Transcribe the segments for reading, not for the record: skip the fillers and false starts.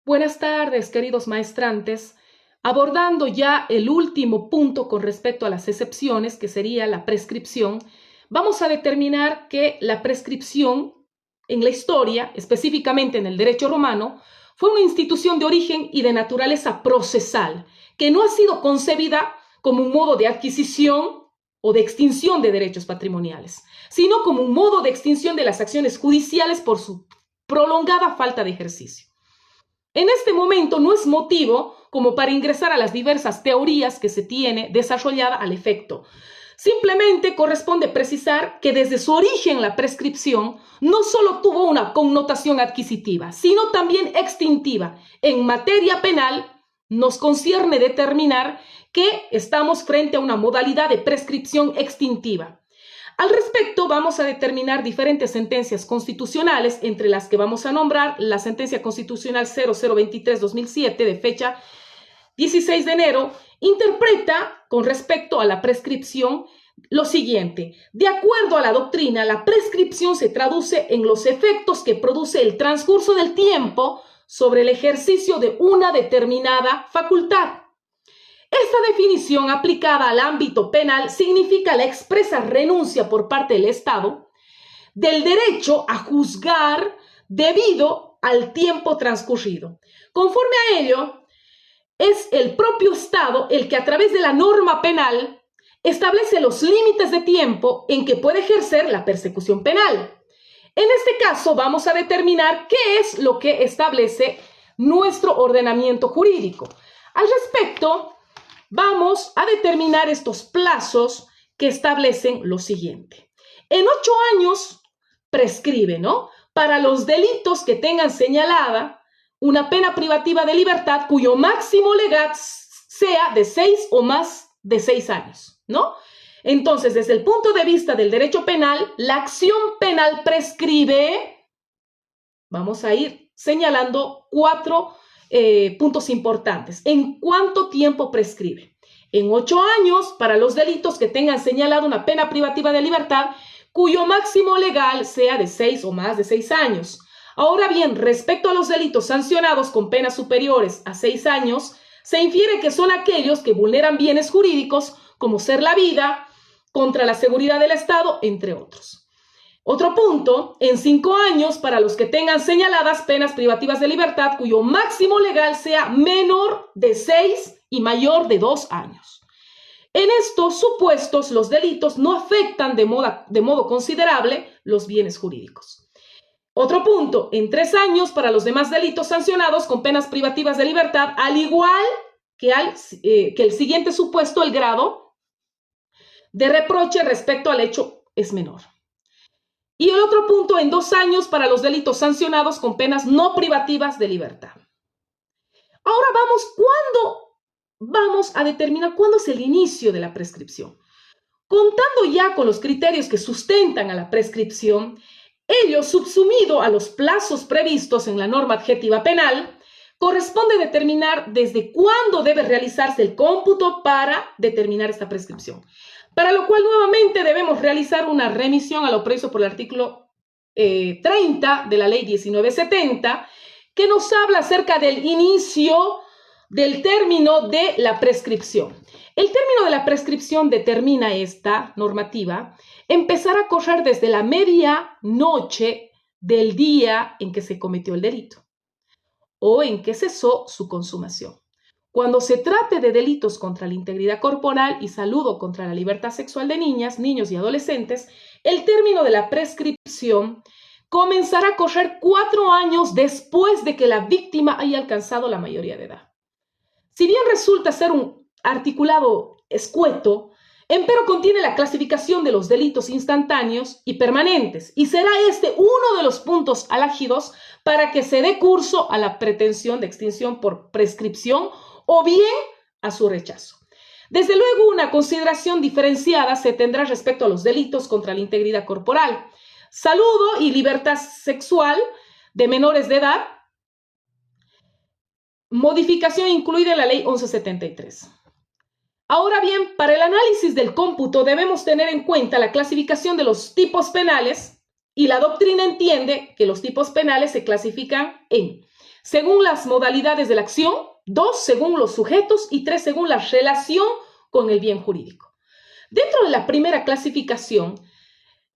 Buenas tardes, queridos maestrantes. Abordando ya el último punto con respecto a las excepciones, que sería la prescripción, vamos a determinar que la prescripción en la historia, específicamente en el derecho romano, fue una institución de origen y de naturaleza procesal, que no ha sido concebida como un modo de adquisición o de extinción de derechos patrimoniales, sino como un modo de extinción de las acciones judiciales por su prolongada falta de ejercicio. En este momento no es motivo como para ingresar a las diversas teorías que se tiene desarrollada al efecto. Simplemente corresponde precisar que desde su origen la prescripción no solo tuvo una connotación adquisitiva, sino también extintiva. En materia penal nos concierne determinar que estamos frente a una modalidad de prescripción extintiva. Al respecto, vamos a determinar diferentes sentencias constitucionales, entre las que vamos a nombrar la sentencia constitucional 0023-2007 de fecha 16 de enero, interpreta con respecto a la prescripción lo siguiente: de acuerdo a la doctrina, la prescripción se traduce en los efectos que produce el transcurso del tiempo sobre el ejercicio de una determinada facultad. Esta definición aplicada al ámbito penal significa la expresa renuncia por parte del Estado del derecho a juzgar debido al tiempo transcurrido. Conforme a ello, es el propio Estado el que a través de la norma penal establece los límites de tiempo en que puede ejercer la persecución penal. En este caso vamos a determinar qué es lo que establece nuestro ordenamiento jurídico. Al respecto, vamos a determinar estos plazos que establecen lo siguiente. En 8 años prescribe, ¿no?, para los delitos que tengan señalada una pena privativa de libertad cuyo máximo legal sea de 6 o más de 6 años, ¿no? Entonces, desde el punto de vista del derecho penal, la acción penal prescribe. Vamos a ir señalando 4 puntos importantes. ¿En cuánto tiempo prescribe? En 8 años para los delitos que tengan señalado una pena privativa de libertad cuyo máximo legal sea de 6 o más de 6 años. Ahora bien, respecto a los delitos sancionados con penas superiores a 6 años, se infiere que son aquellos que vulneran bienes jurídicos como ser la vida, contra la seguridad del Estado, entre otros. Otro punto: en 5 años para los que tengan señaladas penas privativas de libertad cuyo máximo legal sea menor de 6 y mayor de 2 años. En estos supuestos, los delitos no afectan de modo considerable los bienes jurídicos. Otro punto: en 3 años para los demás delitos sancionados con penas privativas de libertad, al igual que el siguiente supuesto, el grado de reproche respecto al hecho es menor. Y el otro punto: en 2 años para los delitos sancionados con penas no privativas de libertad. Ahora vamos a determinar cuándo es el inicio de la prescripción. Contando ya con los criterios que sustentan a la prescripción, ello subsumido a los plazos previstos en la norma adjetiva penal, corresponde determinar desde cuándo debe realizarse el cómputo para determinar esta prescripción. Para lo cual nuevamente debemos realizar una remisión a lo previsto por el artículo 30 de la ley 1970, que nos habla acerca del inicio del término de la prescripción. El término de la prescripción, determina esta normativa, empezará a correr desde la medianoche del día en que se cometió el delito o en que cesó su consumación. Cuando se trate de delitos contra la integridad corporal y salud o contra la libertad sexual de niñas, niños y adolescentes, el término de la prescripción comenzará a correr 4 años después de que la víctima haya alcanzado la mayoría de edad. Si bien resulta ser un articulado escueto, empero contiene la clasificación de los delitos instantáneos y permanentes, y será este uno de los puntos álgidos para que se dé curso a la pretensión de extinción por prescripción o bien a su rechazo. Desde luego, una consideración diferenciada se tendrá respecto a los delitos contra la integridad corporal, salud y libertad sexual de menores de edad, modificación incluida en la ley 1173. Ahora bien, para el análisis del cómputo debemos tener en cuenta la clasificación de los tipos penales, y la doctrina entiende que los tipos penales se clasifican en según las modalidades de la acción, 2, según los sujetos y 3, según la relación con el bien jurídico. Dentro de la primera clasificación,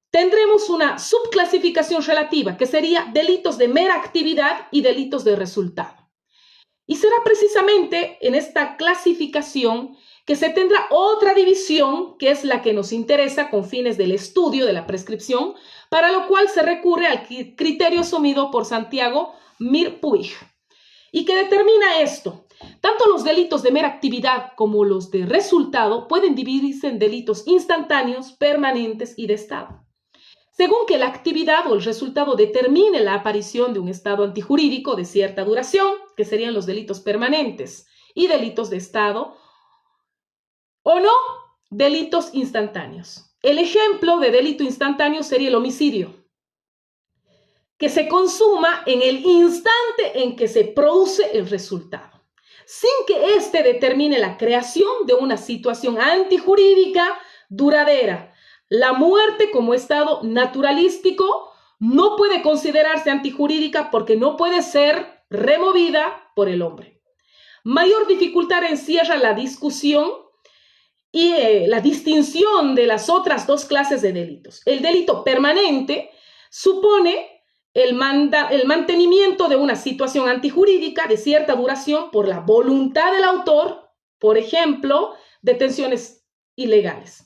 tendremos una subclasificación relativa, que sería delitos de mera actividad y delitos de resultado. Y será precisamente en esta clasificación que se tendrá otra división, que es la que nos interesa con fines del estudio de la prescripción, para lo cual se recurre al criterio asumido por Santiago Mir Puig, y que determina esto. Tanto los delitos de mera actividad como los de resultado pueden dividirse en delitos instantáneos, permanentes y de estado. Según que la actividad o el resultado determine la aparición de un estado antijurídico de cierta duración, que serían los delitos permanentes, y delitos de estado, o no, delitos instantáneos. El ejemplo de delito instantáneo sería el homicidio, que se consuma en el instante en que se produce el resultado, sin que éste determine la creación de una situación antijurídica duradera. La muerte como estado naturalístico no puede considerarse antijurídica porque no puede ser removida por el hombre. Mayor dificultad encierra la discusión y la distinción de las otras dos clases de delitos. El delito permanente supone el mantenimiento de una situación antijurídica de cierta duración por la voluntad del autor, por ejemplo, detenciones ilegales.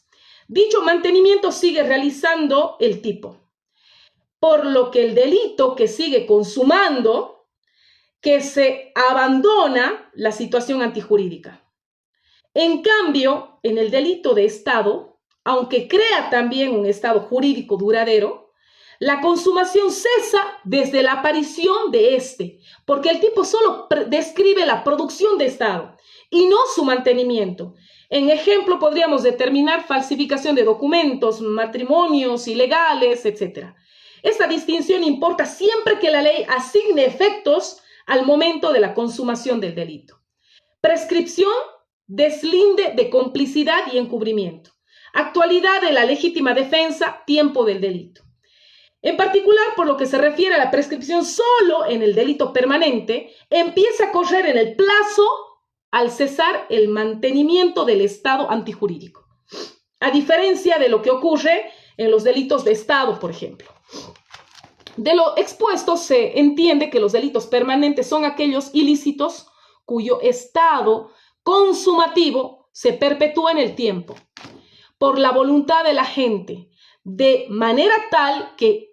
Dicho mantenimiento sigue realizando el tipo, por lo que el delito que sigue consumando, que se abandona la situación antijurídica. En cambio, en el delito de estado, aunque crea también un estado jurídico duradero, la consumación cesa desde la aparición de este, porque el tipo solo describe la producción de estado y no su mantenimiento. En ejemplo, podríamos determinar falsificación de documentos, matrimonios ilegales, etc. Esta distinción importa siempre que la ley asigne efectos al momento de la consumación del delito. Prescripción deslinde de complicidad y encubrimiento. Actualidad de la legítima defensa, tiempo del delito. En particular, por lo que se refiere a la prescripción solo en el delito permanente, empieza a correr en el plazo al cesar el mantenimiento del estado antijurídico, a diferencia de lo que ocurre en los delitos de estado, por ejemplo. De lo expuesto se entiende que los delitos permanentes son aquellos ilícitos cuyo estado consumativo se perpetúa en el tiempo, por la voluntad de la gente, de manera tal que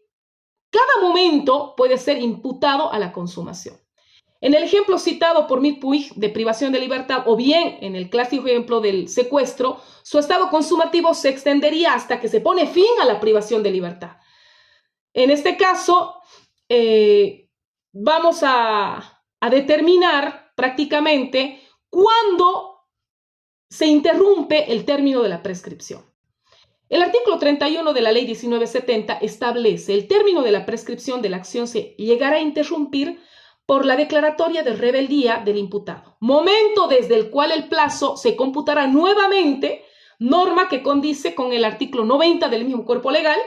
cada momento puede ser imputado a la consumación. En el ejemplo citado por Mir Puig de privación de libertad, o bien en el clásico ejemplo del secuestro, su estado consumativo se extendería hasta que se pone fin a la privación de libertad. En este caso, vamos a determinar prácticamente cuándo se interrumpe el término de la prescripción. El artículo 31 de la Ley 1970 establece el término de la prescripción de la acción se llegará a interrumpir por la declaratoria de rebeldía del imputado, momento desde el cual el plazo se computará nuevamente, norma que condice con el artículo 90 del mismo cuerpo legal,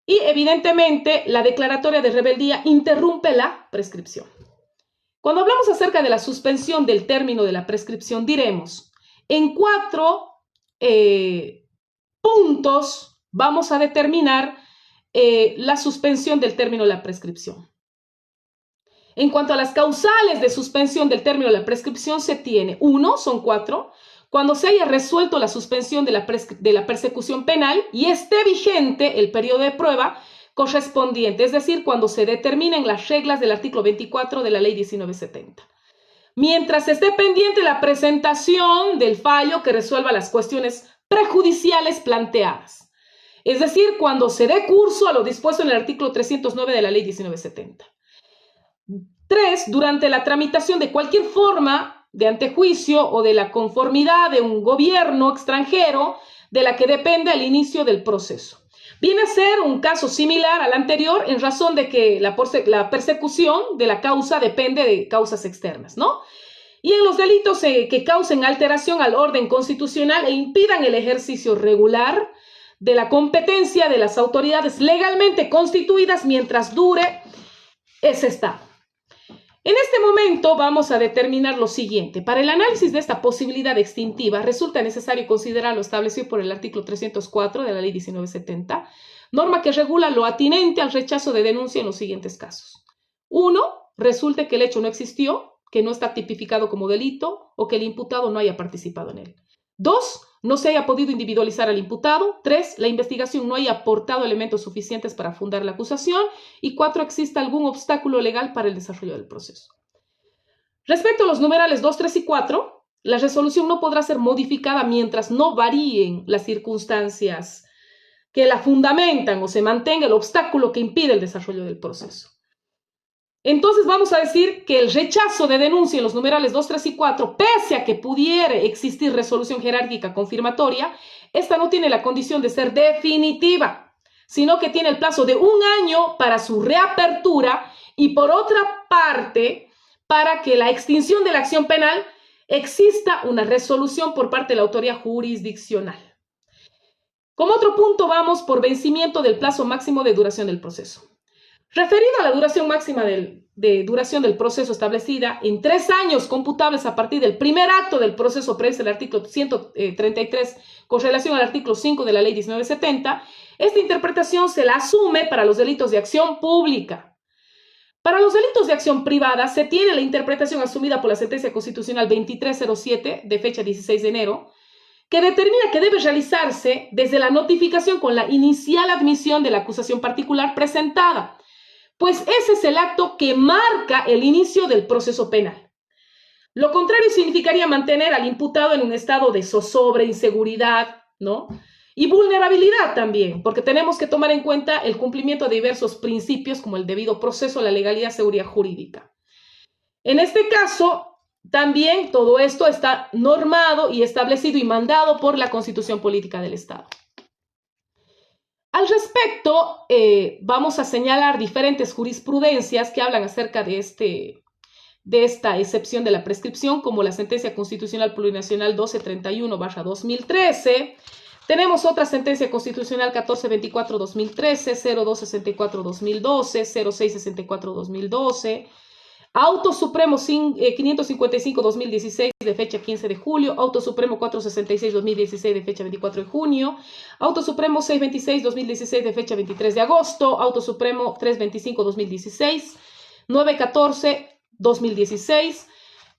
y evidentemente la declaratoria de rebeldía interrumpe la prescripción. Cuando hablamos acerca de la suspensión del término de la prescripción, diremos, en 4 puntos vamos a determinar la suspensión del término de la prescripción. En cuanto a las causales de suspensión del término de la prescripción, se tiene 1, son 4, cuando se haya resuelto la suspensión de la persecución penal y esté vigente el periodo de prueba correspondiente, es decir, cuando se determinen las reglas del artículo 24 de la Ley 1970. Mientras esté pendiente la presentación del fallo que resuelva las cuestiones prejudiciales planteadas, es decir, cuando se dé curso a lo dispuesto en el artículo 309 de la Ley 1970. 3. Durante la tramitación de cualquier forma de antejuicio o de la conformidad de un gobierno extranjero de la que depende el inicio del proceso. Viene a ser un caso similar al anterior en razón de que la persecución de la causa depende de causas externas, ¿no? Y en los delitos que causen alteración al orden constitucional e impidan el ejercicio regular de la competencia de las autoridades legalmente constituidas mientras dure ese estado. En este momento vamos a determinar lo siguiente. Para el análisis de esta posibilidad extintiva resulta necesario considerar lo establecido por el artículo 304 de la Ley 1970, norma que regula lo atinente al rechazo de denuncia en los siguientes casos. 1. Resulte que el hecho no existió, que no está tipificado como delito o que el imputado no haya participado en él. 2. No se haya podido individualizar al imputado. 3. La investigación no haya aportado elementos suficientes para fundar la acusación. Y 4. Exista algún obstáculo legal para el desarrollo del proceso. Respecto a los numerales 2, 3 y 4, la resolución no podrá ser modificada mientras no varíen las circunstancias que la fundamentan o se mantenga el obstáculo que impide el desarrollo del proceso. Entonces vamos a decir que el rechazo de denuncia en los numerales 2, 3 y 4, pese a que pudiera existir resolución jerárquica confirmatoria, esta no tiene la condición de ser definitiva, sino que tiene el plazo de 1 año para su reapertura y por otra parte, para que la extinción de la acción penal exista una resolución por parte de la autoridad jurisdiccional. Como otro punto vamos por vencimiento del plazo máximo de duración del proceso. Referido a la duración máxima de duración del proceso establecida en 3 años computables a partir del primer acto del proceso previsto en el artículo 133 con relación al artículo 5 de la Ley 1970, esta interpretación se la asume para los delitos de acción pública. Para los delitos de acción privada se tiene la interpretación asumida por la sentencia constitucional 2307 de fecha 16 de enero, que determina que debe realizarse desde la notificación con la inicial admisión de la acusación particular presentada, pues ese es el acto que marca el inicio del proceso penal. Lo contrario significaría mantener al imputado en un estado de zozobra, inseguridad, ¿no? Y vulnerabilidad también, porque tenemos que tomar en cuenta el cumplimiento de diversos principios como el debido proceso, la legalidad, seguridad jurídica. En este caso, también todo esto está normado y establecido y mandado por la Constitución Política del Estado. Al respecto, vamos a señalar diferentes jurisprudencias que hablan acerca de esta excepción de la prescripción, como la sentencia constitucional plurinacional 1231/2013. Tenemos otra sentencia constitucional 1424/2013, 0264/2012, 0664/2012, Auto Supremo 555/2016 de fecha 15 de julio, Auto Supremo 466/2016 de fecha 24 de junio, Auto Supremo 626/2016 de fecha 23 de agosto, Auto Supremo 325/2016, 914/2016,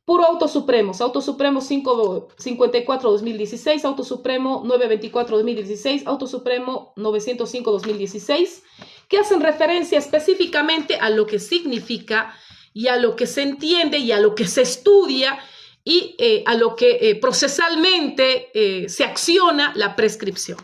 puro Auto Supremos, Auto Supremo 554/2016, Auto Supremo 924/2016, Auto Supremo 905/2016, que hacen referencia específicamente a lo que significa y a lo que se entiende y a lo que se estudia y a lo que procesalmente se acciona la prescripción.